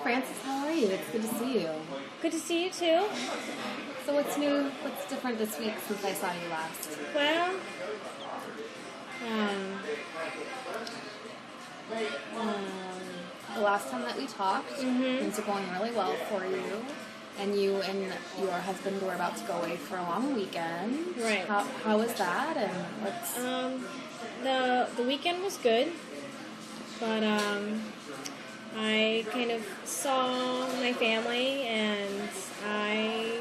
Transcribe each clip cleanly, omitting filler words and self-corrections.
Frances, how are you? It's good to see you. Good to see you too. So what's new, what's different this week since I saw you last? Well, The last time that we talked, things are going really well for you. And you and your husband were about to go away for a long weekend. Right. How was that? And what's... the weekend was good, but I kind of saw my family and I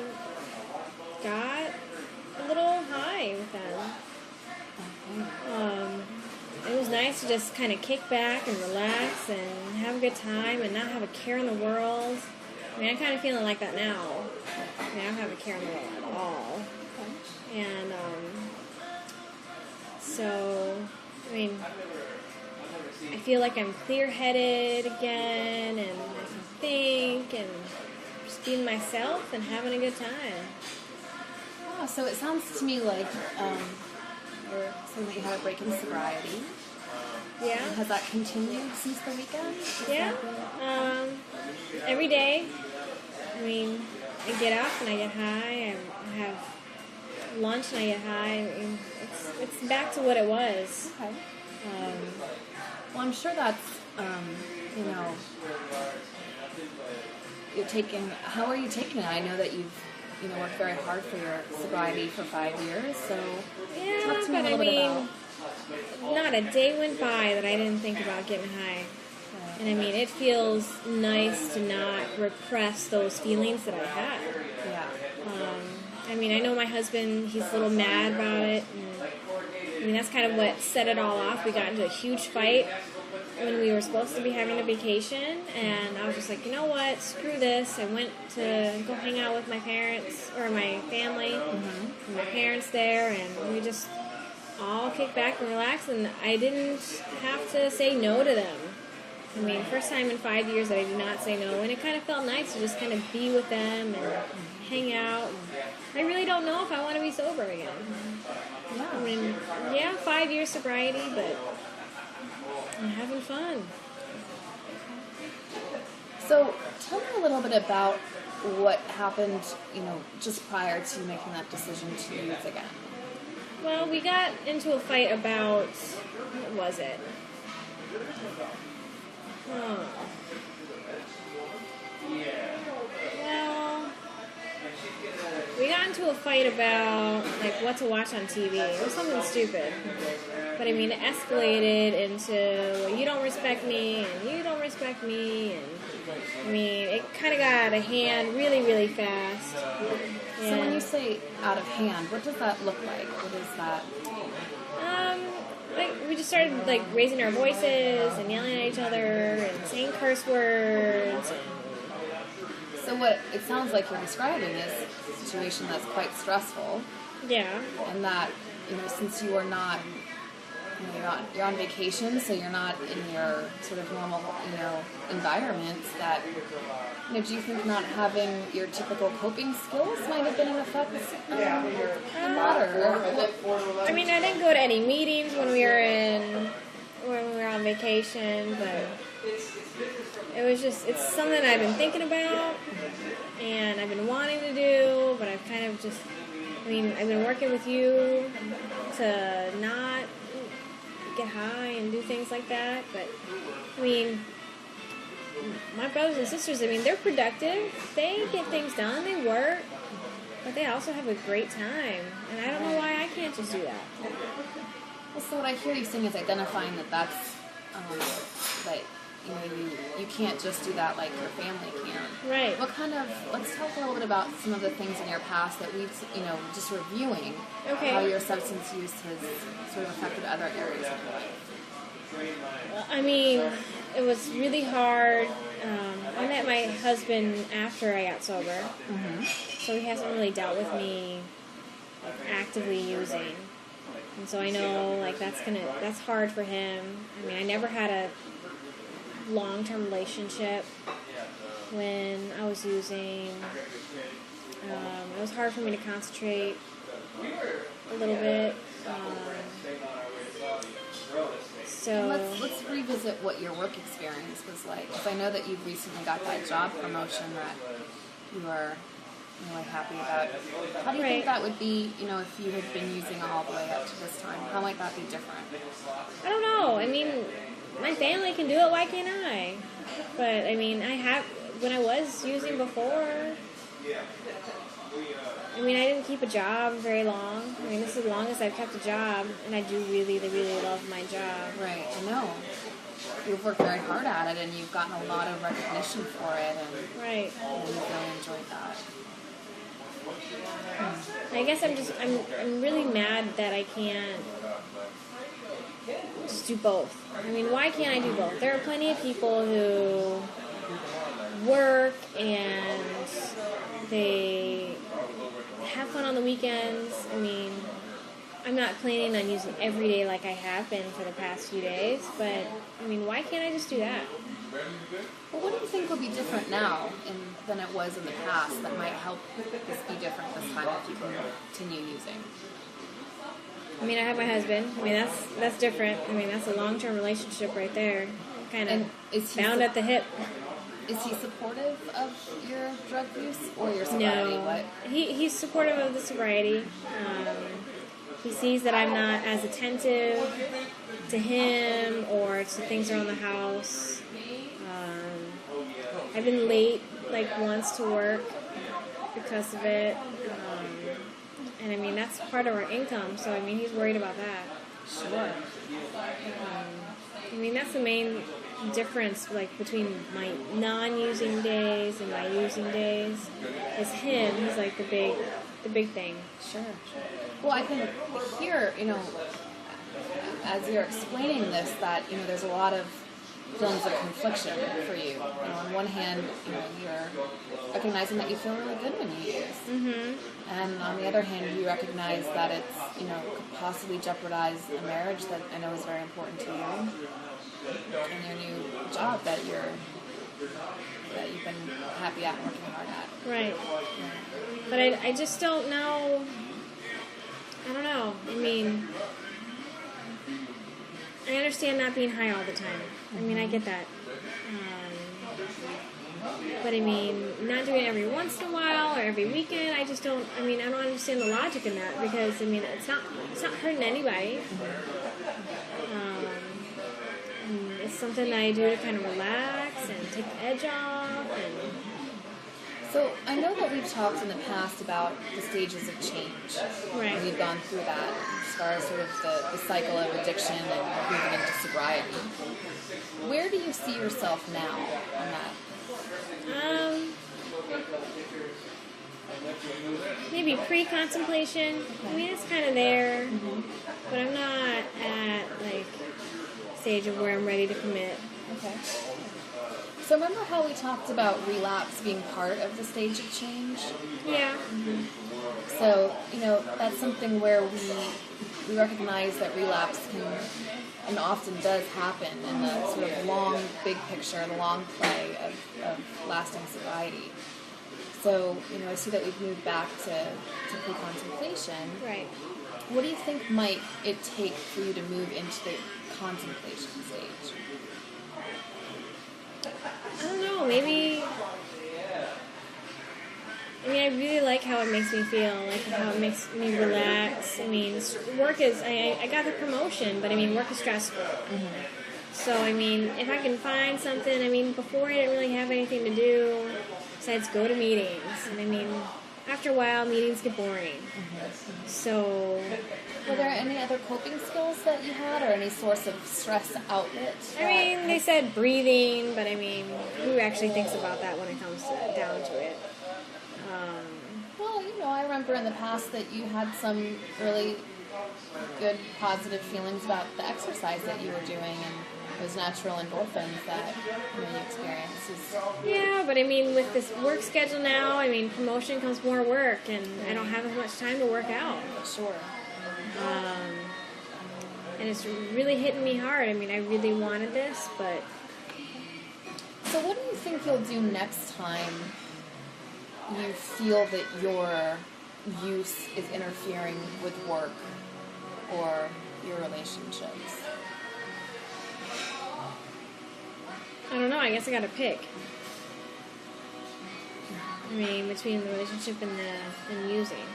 got a little high with them. It was nice to just kind of kick back and relax and have a good time and not have a care in the world. I mean, I'm kind of feeling like that now. I mean, I don't have a care in the world at all. And, so, I mean, I feel like I'm clear-headed again, and I can think, and just being myself and having a good time. Oh, so it sounds to me like you're saying that you had a break in sobriety. Yeah. Has that continued since the weekend? Yeah. Every day. I mean, I get up and I get high. I have lunch and I get high. I mean, it's back to what it was. Okay. Well, I'm sure that's, you're taking, how are you taking it? I know that you've, worked very hard for your sobriety for 5 years, so yeah, talk to me a but little bit about... not a day went by that I didn't think about getting high. And I mean, it feels nice to not repress those feelings that I had. Yeah. I mean, I know my husband, he's a little mad about it. And, I mean, that's kind of what set it all off. We got into a huge fight when we were supposed to be having a vacation. And I was just like, you know what, screw this. I went to go hang out with my parents, or my family, and my parents there. And we just all kicked back and relaxed. And I didn't have to say no to them. I mean, first time in 5 years that I did not say no, and it kind of felt nice to just kind of be with them and hang out. And I really don't know if I want to be sober again. Yeah. I mean, 5 years sobriety, but I'm having fun. So tell me a little bit about what happened, just prior to making that decision to use again. Well, we got into a fight about, what was it? Oh. Well, we got into a fight about, like, what to watch on TV. It was something stupid. But, I mean, it escalated into, well, you don't respect me, and you don't respect me, and, I mean, it kind of got out of hand really, really fast. So when you say out of hand, what does that look like? What is that? We just started, raising our voices and yelling at each other and saying curse words. So what it sounds like you're describing is a situation that's quite stressful. Yeah. And that, since you are not, you're on vacation, so you're not in your sort of normal, environments, that, do you think not having your typical coping skills might have been an effect in that, or? I mean, I didn't go to any meetings when we were on vacation, but it was just, it's something I've been thinking about, and I've been wanting to do, but I've kind of just, I've been working with you to not get high and do things like that, but, my brothers and sisters, they're productive. They get things done. They work. But they also have a great time. And I don't know why I can't just do that. Well, so what I hear you saying is identifying that that's, you can't just do that like your family can. Right. Let's talk a little bit about some of the things in your past that we've, just reviewing. Okay. How your substance use has sort of affected other areas of your life. Well, it was really hard. I met my husband after I got sober, so he hasn't really dealt with me actively using, and so I know that's hard for him. I never had a long-term relationship when I was using. It was hard for me to concentrate a little bit. So Let's revisit what your work experience was like. Because I know that you recently got that job promotion that you are really happy about. How do you think Right. that would be, if you had been using it all the way up to this time? How might that be different? I don't know. I mean, my family can do it. Why can't I? But I mean, when I was using before. I mean, I didn't keep a job very long. I mean, this is the longest I've kept a job, and I do really, really love my job. Right, I know. You've worked very hard at it, and you've gotten a lot of recognition for it, and Right. you've really enjoyed that. I guess I'm really mad that I can't just do both. I mean, why can't I do both? There are plenty of people who work and they have fun on the weekends. I mean, I'm not planning on using every day like I have been for the past few days, but I mean, why can't I just do that? Well, what do you think will be different now than it was in the past that might help this be different this time if you can continue using? I mean, I have my husband. I mean, that's different. I mean, that's a long-term relationship right there. Kind of bound at the hip. Is he supportive of your drug use or your sobriety? No, What? he's supportive of the sobriety. He sees that I'm not as attentive to him or to things around the house. I've been late like once to work because of it. And I mean, that's part of our income, so I mean, he's worried about that. Sure. I mean, that's the main difference, like, between my non-using days and my using days. Is him. He's like the big thing. Sure. Well, I can hear, as you're explaining this, that, there's a lot of feelings of confliction for you. On one hand, you're recognizing that you feel really good when you use. Mm-hmm. And on the other hand, you recognize that it's, could possibly jeopardize a marriage that I know is very important to you. And your new job that you've been happy at and working hard at. Right. But I just don't know. I don't know. I mean, I understand not being high all the time. I mean, I get that. But I mean, not doing it every once in a while or every weekend, I just don't, I don't understand the logic in that because, I mean, it's not hurting anybody. It's something that I do to kind of relax and take the edge off. So I know that we've talked in the past about the stages of change. Right. And we've gone through that as far as sort of the cycle of addiction and moving into sobriety. Where do you see yourself now on that? Maybe pre-contemplation. I mean, it's kind of there, but I'm not at like stage of where I'm ready to commit. Okay. So remember how we talked about relapse being part of the stage of change? Yeah. Mm-hmm. So, that's something where we recognize that relapse can and often does happen in the sort of long, big picture, the long play of lasting sobriety. So, I see that we've moved back to pre-contemplation. Right. What do you think might it take for you to move into the contemplation stage? I don't know, maybe. I mean, I really like how it makes me feel, like how it makes me relax. I mean, work is, I got the promotion, but I mean, work is stressful. Mm-hmm. So, I mean, if I can find something, before I didn't really have anything to do besides go to meetings. And I mean, after a while, meetings get boring. Mm-hmm. So. Were there any other coping skills that you had or any source of stress outlet? They said breathing, but who actually thinks about that when it comes down to it? Well, I remember in the past that you had some really good, positive feelings about the exercise that you were doing and those natural endorphins that you experience. Yeah, but with this work schedule now, promotion comes more work, and I don't have as much time to work out. Sure. And it's really hitting me hard. I really wanted this, but... So what do you think you'll do next time you feel that your use is interfering with work or your relationships? I guess I got to pick. I mean, between the relationship and using.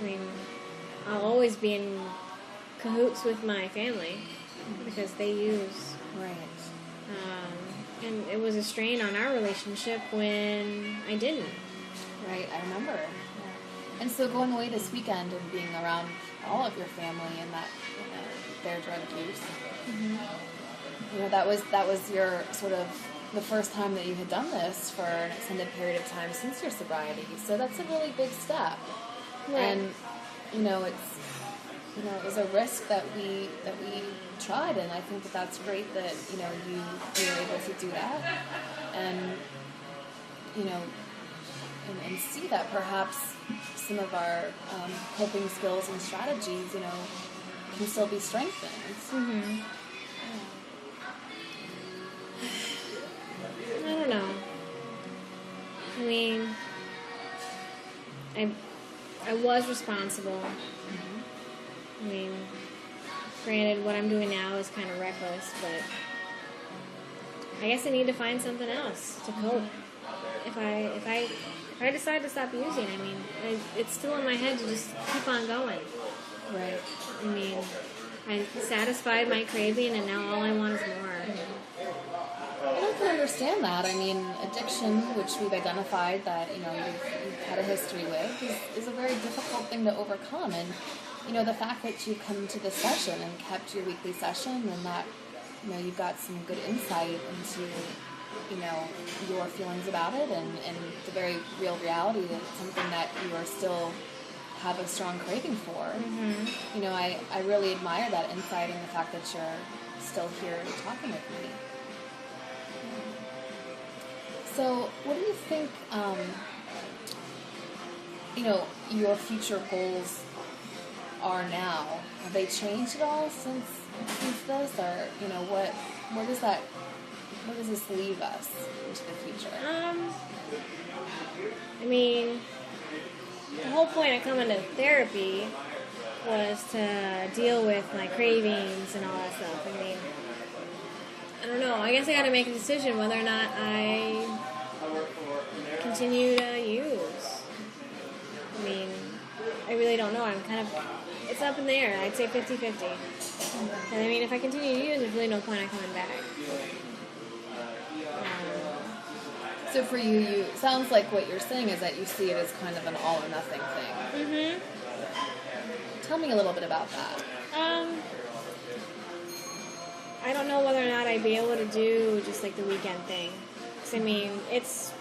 I mean, I'll always be in cahoots with my family because they use. Right. And it was a strain on our relationship when I didn't. Right, I remember. Yeah. And so going away this weekend and being around all of your family and that, their drug use, that was your sort of the first time that you had done this for an extended period of time since your sobriety. So that's a really big step. Right. And it was a risk that we tried, and I think that that's great that you were able to do that, and and see that perhaps some of our coping skills and strategies can still be strengthened. Mm-hmm. I don't know. I mean, I was responsible. I mean, granted, what I'm doing now is kind of reckless, but I guess I need to find something else to cope. If I decide to stop using, I mean, it's still in my head to just keep on going. Right. I mean, I satisfied my craving, and now all I want is more. I can understand that. I mean, addiction, which we've identified that you've had a history with, is a very difficult thing to overcome. And the fact that you come to this session and kept your weekly session, and that you've got some good insight into your feelings about it, and the very real reality that it's something that you are still have a strong craving for. Mm-hmm. I really admire that insight and the fact that you're still here talking with me. So, what do you think, your future goals are now? Have they changed at all since this, or where does this leave us into the future? I mean, the whole point of coming to therapy was to deal with my cravings and all that stuff. I mean, I don't know. I guess I got to make a decision whether or not I continue to use. I mean, I really don't know. It's up in the air. I'd say 50-50. And I mean, if I continue to use, there's really no point in coming back. So for you, sounds like what you're saying is that you see it as kind of an all or nothing thing. Mm-hmm. Tell me a little bit about that. I don't know whether or not I'd be able to do just like the weekend thing. 'Cause I mean, it's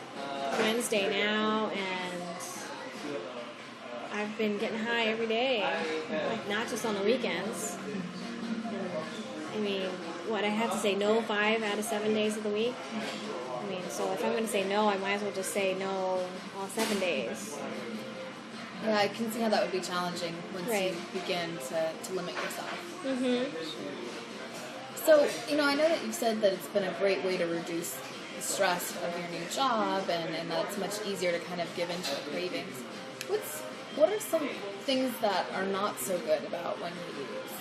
Wednesday now, and I've been getting high every day, like not just on the weekends. And, I mean, I have to say no 5 out of 7 days of the week? I mean, so if I'm going to say no, I might as well just say no all 7 days. Yeah, I can see how that would be challenging once Right. you begin to limit yourself. Mm-hmm. So, I know that you've said that it's been a great way to reduce the stress of your new job, and that it's much easier to kind of give in to the cravings. What are some things that are not so good about when you use?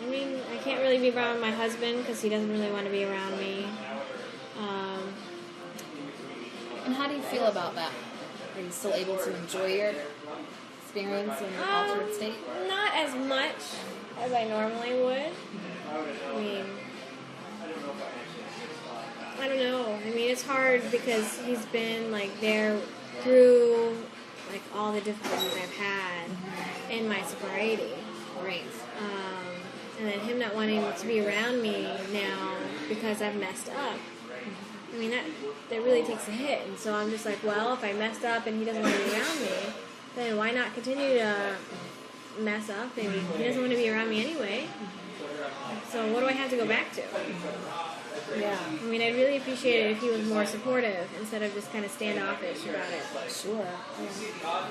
I mean, I can't really be around my husband because he doesn't really want to be around me. And how do you feel about that? Are you still able to enjoy your experience in the altered state? Not as much as I normally would. I mean, I don't know. I mean, it's hard because he's been like there through like all the difficulties I've had in my sobriety. Great. And then him not wanting to be around me now because I've messed up. I mean, that really takes a hit. And so I'm just like, well, if I messed up and he doesn't want to be around me, then why not continue to mess up? I mean, he doesn't want to be around me anyway. So what do I have to go back to? Yeah. I mean, I'd really appreciate it if he was more supportive instead of just kind of standoffish about it. Sure. Yeah.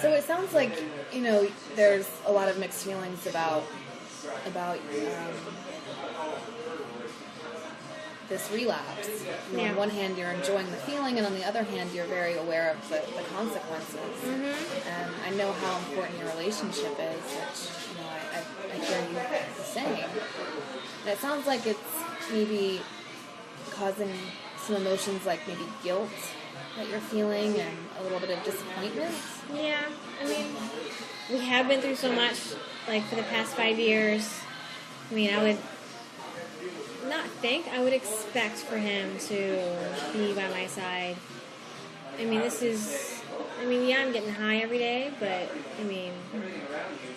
So it sounds like, there's a lot of mixed feelings about this relapse. Yeah. On one hand, you're enjoying the feeling, and on the other hand, you're very aware of the consequences. Mm-hmm. And I know how important your relationship is, which I hear you saying. And it sounds like it's maybe causing some emotions like maybe guilt that you're feeling and a little bit of disappointment? Yeah, I mean, we have been through so much, like, for the past 5 years. I mean, I would I would expect for him to be by my side. I mean, yeah, I'm getting high every day, but, I mean,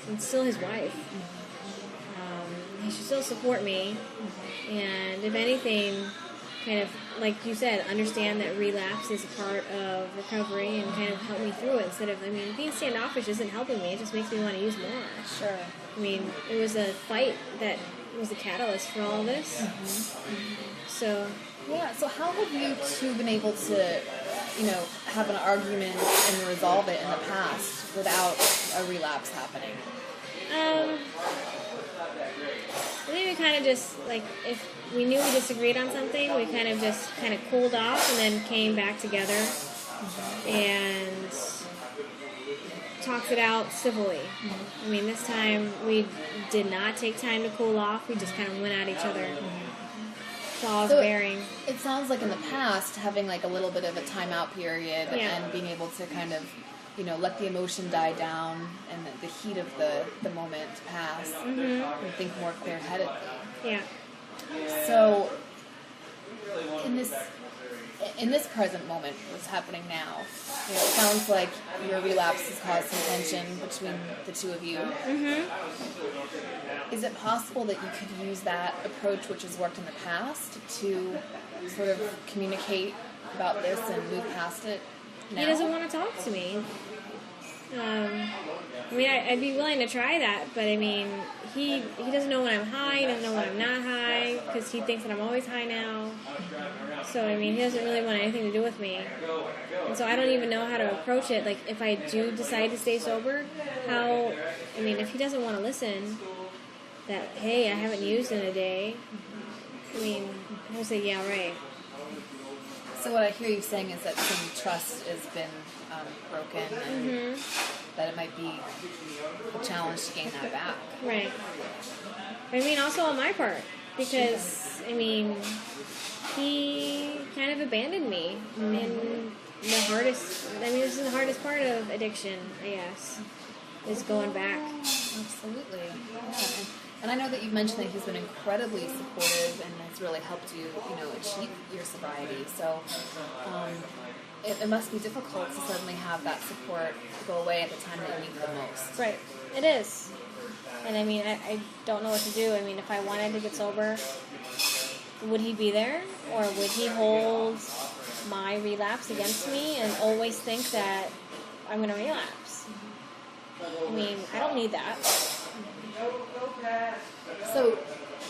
I'm still his wife. He should still support me, and if anything, kind of, like you said, understand that relapse is a part of recovery and kind of help me through it instead of, I mean, being standoffish isn't helping me. It just makes me want to use more. Sure. I mean, it was a fight that was the catalyst for all of this. So... Yeah, so how have you two been able to, have an argument and resolve it in the past without a relapse happening? I think we kind of just, like, if we knew we disagreed on something, we kind of cooled off and then came back together and talked it out civilly. I mean, this time we did not take time to cool off. We just kind of went at each other. Claws bearing. It sounds like in the past, having like a little bit of a timeout period and being able to kind of, let the emotion die down and the heat of the moment pass and think more clear-headedly. Yeah. So, in this present moment, what's happening now, it sounds like your relapse has caused some tension between the two of you. Is it possible that you could use that approach, which has worked in the past, to sort of communicate about this and move past it now? He doesn't want to talk to me. I mean, I'd be willing to try that, but I mean, he doesn't know when I'm high, he doesn't know when I'm not high, because he thinks that I'm always high now. So, I mean, he doesn't really want anything to do with me. And so I don't even know how to approach it. Like, if I do decide to stay sober, if he doesn't want to listen, that, hey, I haven't used in a day, I mean, I would say, yeah, right. So what I hear you saying is that some trust has been broken and that it might be a challenge to gain that back. Right. I mean, also on my part, because, I mean, he kind of abandoned me in this is the hardest part of addiction, I guess, is going back. Absolutely. Yeah. And I know that you've mentioned that he's been incredibly supportive and has really helped you, achieve your sobriety. So it must be difficult to suddenly have that support go away at the time that you need it the most. Right. It is. And I mean, I don't know what to do. I mean, if I wanted to get sober, would he be there? Or would he hold my relapse against me and always think that I'm going to relapse? I mean, I don't need that. So,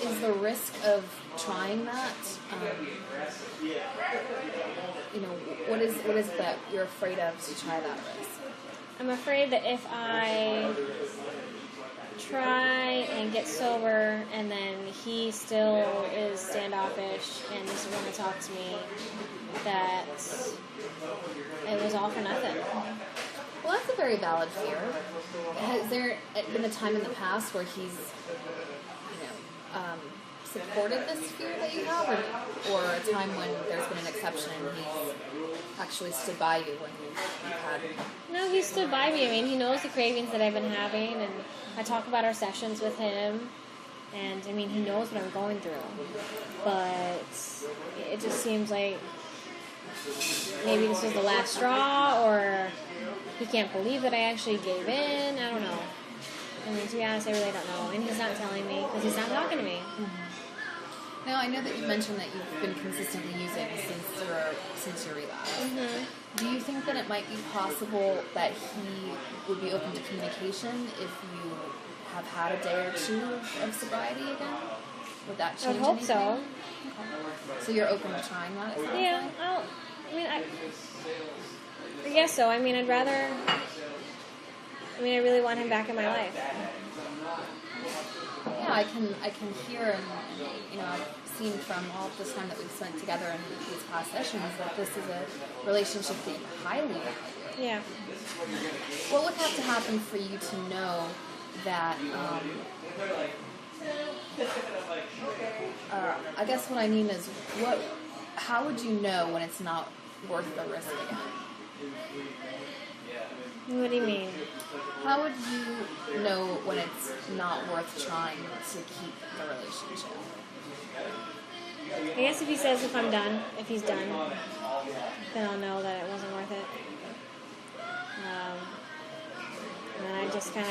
is the risk of trying that, what is that you're afraid of to try that risk? I'm afraid that if I try and get sober and then he still is standoffish and doesn't want to talk to me, that it was all for nothing. Well, that's a very valid fear. Has there been a time in the past where he's, supported this fear that you have, or a time when there's been an exception and he's actually stood by you when you've had... No, he stood by me. I mean, he knows the cravings that I've been having, and I talk about our sessions with him, and, I mean, he knows what I'm going through. But it just seems like maybe this was the last straw, or he can't believe that I actually gave in. I don't know. I mean, to be honest, I really don't know. And he's not telling me because he's not talking to me. Now, I know that you mentioned that you've been consistently using since your relapse. Do you think that it might be possible that he would be open to communication if you have had a day or two of sobriety again? Would that change anything? I hope so. Okay. So you're open to trying that? Yeah. I guess so. I mean, I really want him back in my life. Yeah, I can hear and I've seen from all this time that we've spent together in these past sessions that this is a relationship that you highly value. Yeah. What would have to happen for you to know that I guess what I mean is, how would you know when it's not worth the risk again? What do you mean? How would you know when it's not worth trying to keep the relationship? I guess if he says if he's done, then I'll know that it wasn't worth it. And then I just kind of,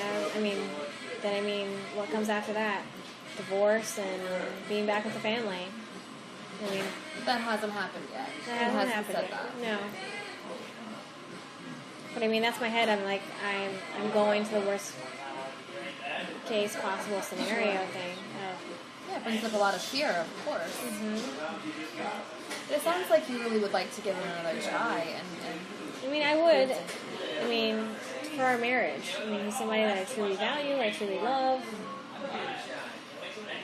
what comes after that? Divorce and being back with the family. I mean, that hasn't happened yet. That hasn't happened said yet. That. No. But I mean, that's my head. I'm like, I'm going to the worst case possible scenario thing. Yeah, it brings up a lot of fear, of course. Mm-hmm. It sounds like you really would like to give it another try. I mean, I would. I mean, for our marriage. I mean, he's somebody that I truly value, I truly love.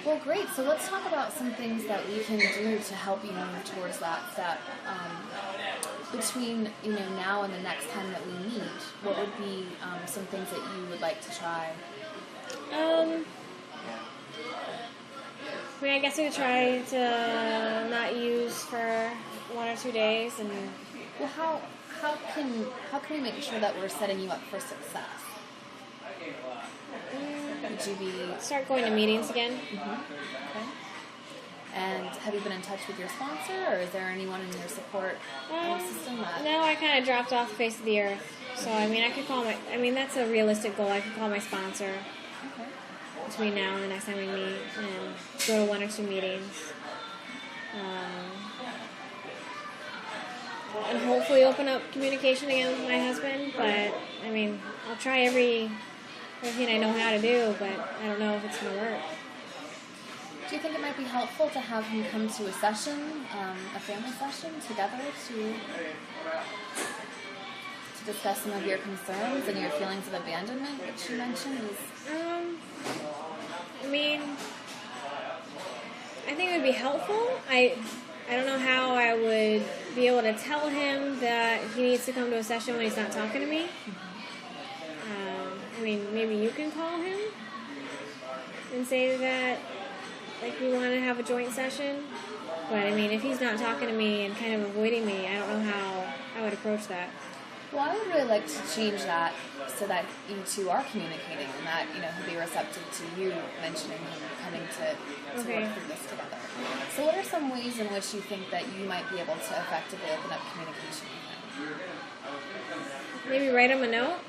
Well, great. So let's talk about some things that we can do to help you move towards that step. Between now and the next time that we meet, what would be some things that you would like to try? I mean, I guess I could try to not use for 1 or 2 days, and well, how can we make sure that we're setting you up for success? Would you be start going to meetings again? Mm-hmm. Okay. And have you been in touch with your sponsor, or is there anyone in your support system that... No, I kind of dropped off the face of the earth. So, I mean, that's a realistic goal. I could call my sponsor between now and the next time we meet and go to 1 or 2 meetings. And hopefully open up communication again with my husband. But, I mean, I'll try everything I know how to do, but I don't know if it's going to work. Do you think it might be helpful to have him come to a session, a family session, together to discuss some of your concerns and your feelings of abandonment, which you mentioned? I mean, I think it would be helpful. I don't know how I would be able to tell him that he needs to come to a session when he's not talking to me. I mean, maybe you can call him and say that, like, we want to have a joint session. But, I mean, if he's not talking to me and kind of avoiding me, I don't know how I would approach that. Well, I would really like to change that so that you two are communicating and that, he'll be receptive to you mentioning him coming to work through this together. So what are some ways in which you think that you might be able to effectively open up communication with him? Maybe write him a note.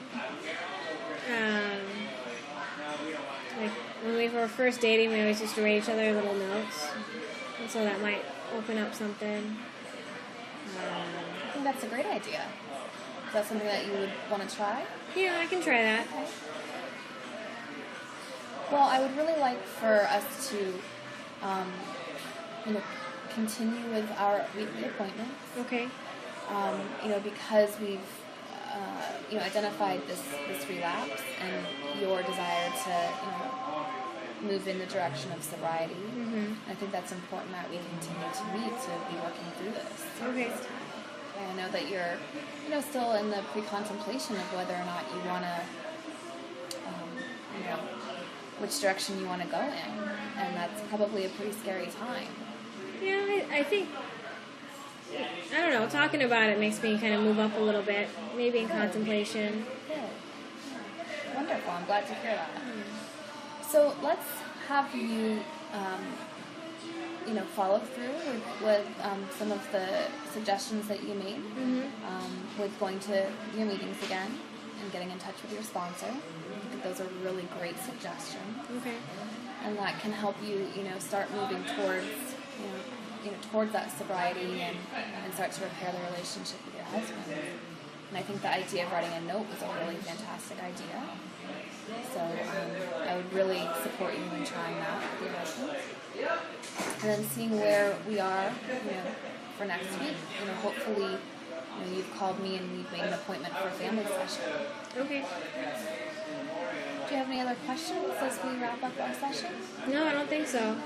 Like, when we were first dating, we always used to write each other little notes. And so that might open up something. I think that's a great idea. Is that something that you would want to try? Yeah, I can try that. Okay. Well, I would really like for us to, continue with our weekly appointments. Okay. Because we've, identified this relapse and your desire to, move in the direction of sobriety. Mm-hmm. I think that's important that we continue to meet to be working through this. Okay. I know that you're, still in the pre-contemplation of whether or not you want to, which direction you want to go in. And that's probably a pretty scary time. Yeah, I think, I don't know, talking about it makes me kind of move up a little bit, maybe in contemplation. Good. Wonderful. I'm glad to hear that. So let's have you, follow through with some of the suggestions that you made with going to your meetings again and getting in touch with your sponsor. I think those are really great suggestions. Okay. And that can help you, start moving towards, towards that sobriety and start to repair the relationship with your husband. And I think the idea of writing a note was a really fantastic idea. So I would really support you in trying that with your husband. And then seeing where we are, for next week. Hopefully, you've called me and we've made an appointment for a family session. Okay. Do you have any other questions as we wrap up our session? No, I don't think so.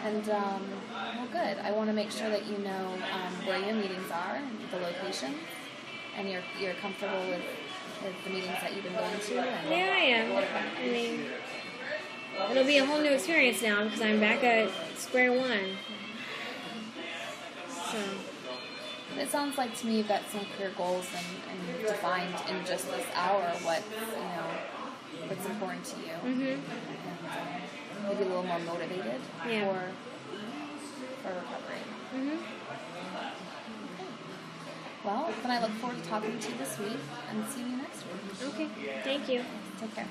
And, well, good. I want to make sure that you know where your meetings are, the location, and you're comfortable with the meetings that you've been going to. And yeah, I am. I mean, it'll be a whole new experience now because I'm back at square one. So. It sounds like to me you've got some clear goals and you've defined in just this hour what's important to you. Mhm. And maybe a little more motivated for recovery. Mhm. Well, then I look forward to talking to you this week and seeing you next week. Okay. Thank you. Take care.